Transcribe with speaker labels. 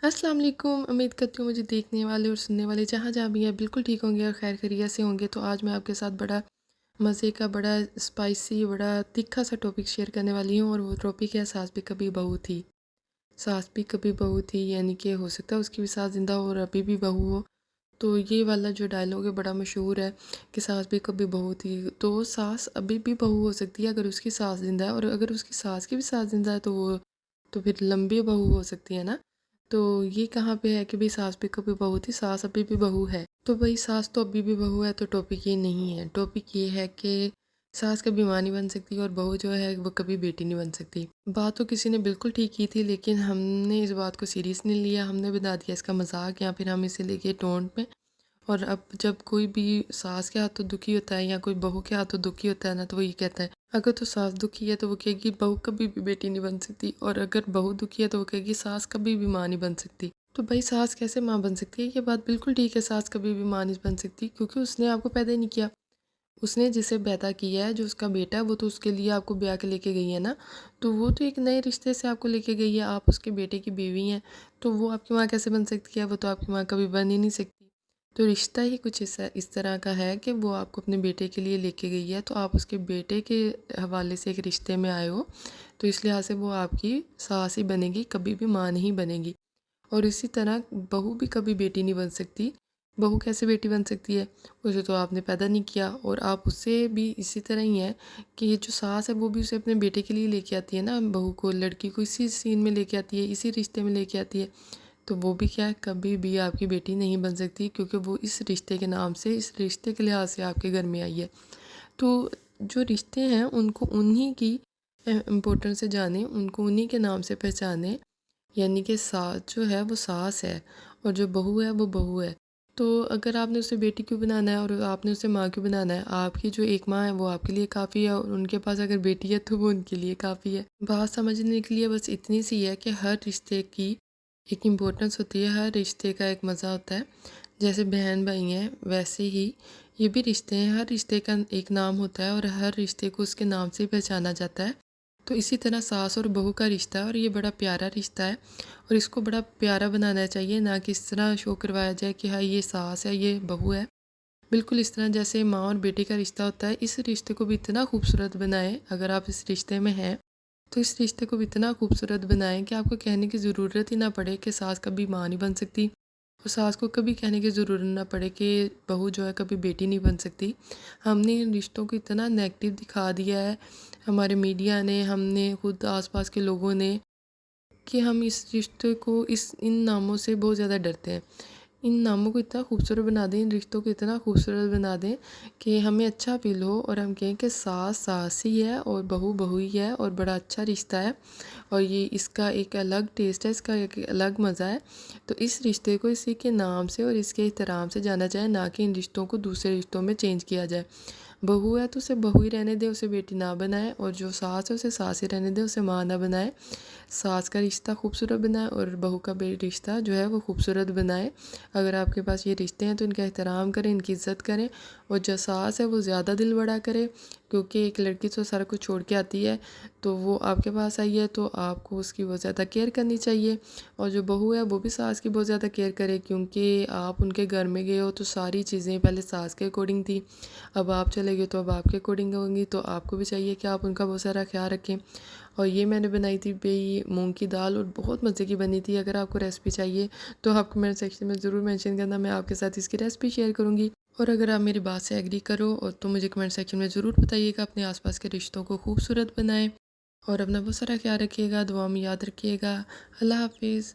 Speaker 1: अस्सलाम वालेकुम। उम्मीद करती हूँ मुझे देखने वाले और सुनने वाले जहाँ जहाँ भी हैं बिल्कुल ठीक होंगे और खैर खैरियत से होंगे। तो आज मैं आपके साथ बड़ा मज़े का, बड़ा स्पाइसी, बड़ा तीखा सा टॉपिक शेयर करने वाली हूँ और वो टॉपिक है सास भी कभी बहू थी। सास भी कभी बहू थी, यानी कि हो सकता है उसकी भी सास ज़िंदा हो और अभी भी बहू हो। तो ये वाला जो डायलॉग है बड़ा मशहूर है कि सास भी कभी बहू थी। तो सास अभी भी बहू हो सकती है अगर उसकी सास ज़िंदा है, और अगर उसकी सास की भी सास ज़िंदा है तो वो तो फिर लंबी बहू हो सकती है ना। तो ये कहाँ पे है कि भाई सास भी कभी बहू थी, सास अभी भी बहू है। तो भाई सास तो अभी भी बहू है, तो टॉपिक ये नहीं है। टॉपिक ये है कि सास कभी माँ नहीं बन सकती और बहू जो है वो कभी बेटी नहीं बन सकती। बात तो किसी ने बिल्कुल ठीक की थी, लेकिन हमने इस बात को सीरियस नहीं लिया, हमने बना दिया इसका मजाक, या फिर हम इसे लेके टोंट में। और अब जब कोई भी सास के हाथों दुखी होता है या कोई बहू के हाथों दुखी होता है ना, तो वो ये कहता है, अगर तो सास दुखी है तो वो कहेगी बहू कभी भी बेटी नहीं बन सकती, और अगर बहू दुखी है तो वो कहेगी सास कभी भी माँ नहीं बन सकती। तो भाई सास कैसे माँ बन सकती है? ये बात बिल्कुल ठीक है, सास कभी भी माँ नहीं बन सकती क्योंकि उसने आपको पैदा ही नहीं किया। उसने जिसे पैदा किया है, जो उसका बेटा है, वो तो उसके लिए आपको ब्याह के लेके गई है ना। तो वो तो एक नए रिश्ते से आपको लेके गई है, आप उसके बेटे की बीवी हैं। तो वो आपकी माँ कैसे बन सकती है? वो तो आपकी माँ कभी बन ही नहीं सकती। तो रिश्ता ही कुछ इस तरह का है कि वो आपको अपने बेटे के लिए लेके गई है, तो आप उसके बेटे के हवाले से एक रिश्ते में आए हो। तो इस लिहाज से वो आपकी सास ही बनेगी, कभी भी माँ नहीं बनेगी। और इसी तरह बहू भी कभी बेटी नहीं बन सकती। बहू कैसे बेटी बन सकती है? उसे तो आपने पैदा नहीं किया, और आप उससे भी इसी तरह ही है कि ये जो सास है वो भी उसे अपने बेटे के लिए लेके आती है ना, बहू को, लड़की को इसी सीन में लेके आती है, इसी रिश्ते में लेके आती है। तो वो भी क्या है, कभी भी आपकी बेटी नहीं बन सकती क्योंकि वो इस रिश्ते के नाम से, इस रिश्ते के लिहाज से आपके घर में आई है। तो जो रिश्ते हैं उनको उन्हीं की इम्पोर्टेंस से जाने, उनको उन्हीं के नाम से पहचाने। यानी कि सास जो है वो सास है और जो बहू है वो बहू है। तो अगर आपने उसे बेटी क्यों बनाना है और आपने उसे माँ क्यों बनाना है? आपकी जो एक माँ है वो आपके लिए काफ़ी है, और उनके पास अगर बेटी है तो वो उनके लिए काफ़ी है। बात समझने के लिए बस इतनी सी है कि हर रिश्ते की एक इम्पोर्टेंस होती है, हर रिश्ते का एक मज़ा होता है। जैसे बहन भाई हैं वैसे ही ये भी रिश्ते हैं, हर रिश्ते का एक नाम होता है और हर रिश्ते को उसके नाम से ही पहचाना जाता है। तो इसी तरह सास और बहू का रिश्ता है, और ये बड़ा प्यारा रिश्ता है और इसको बड़ा प्यारा बनाना चाहिए, ना कि इस तरह शो करवाया जाए कि हाँ ये सास है ये बहू है। बिल्कुल इस तरह जैसे माँ और बेटे का रिश्ता होता है, इस रिश्ते को भी इतना खूबसूरत बनाएं। अगर आप इस रिश्ते में हैं तो इस रिश्ते को भी इतना खूबसूरत बनाएं कि आपको कहने की ज़रूरत ही ना पड़े कि सास कभी माँ नहीं बन सकती, और सास को कभी कहने की ज़रूरत ना पड़े कि बहू जो है कभी बेटी नहीं बन सकती। हमने इन रिश्तों को इतना नेगेटिव दिखा दिया है, हमारे मीडिया ने, हमने खुद आसपास के लोगों ने, कि हम इस रिश्ते को इस इन नामों से बहुत ज़्यादा डरते हैं। इन नामों को इतना खूबसूरत बना दें, इन रिश्तों को इतना खूबसूरत बना दें कि हमें अच्छा फ़ील हो और हम कहें कि सास सास ही है और बहू बहू ही है और बड़ा अच्छा रिश्ता है और ये इसका एक अलग टेस्ट है, इसका एक अलग मज़ा है। तो इस रिश्ते को इसी के नाम से और इसके एहतराम से जाना जाए, ना कि इन रिश्तों को दूसरे रिश्तों में चेंज किया जाए। बहू है तो उसे बहू ही रहने दे, उसे बेटी ना बनाए, और जो सास है उसे सास ही रहने दे, उसे माँ ना बनाए। सास का रिश्ता खूबसूरत बनाए और बहू का रिश्ता जो है वो खूबसूरत बनाए। अगर आपके पास ये रिश्ते हैं तो इनका एहतराम करें, इनकी इज़्ज़त करें, और जो सास है वो ज़्यादा दिल बड़ा करे, क्योंकि एक लड़की तो सारा कुछ छोड़ के आती है, तो वो आपके पास आई है तो आपको उसकी बहुत ज़्यादा केयर करनी चाहिए। और जो बहू है वो भी सास की बहुत ज़्यादा केयर करे, क्योंकि आप उनके घर में गए हो तो सारी चीज़ें पहले सास के अकॉर्डिंग थी, अब आप चले गए तो अब आपके अकॉर्डिंग होंगी, तो आपको भी चाहिए कि आप उनका बहुत सारा ख्याल रखें। और ये मैंने बनाई थी भाई मूंग की दाल, और बहुत मज़े की बनी थी। अगर आपको रेसिपी चाहिए तो आप कमेंट सेक्शन में ज़रूर मेंशन करना, मैं आपके साथ इसकी रेसिपी शेयर करूँगी। और अगर आप मेरी बात से एग्री करो और तो मुझे कमेंट सेक्शन में ज़रूर बताइएगा। अपने आसपास के रिश्तों को खूबसूरत बनाएं और अपना बहुत सारा ख्याल रखिएगा, दुआ में याद रखिएगा। अल्लाह हाफिज़।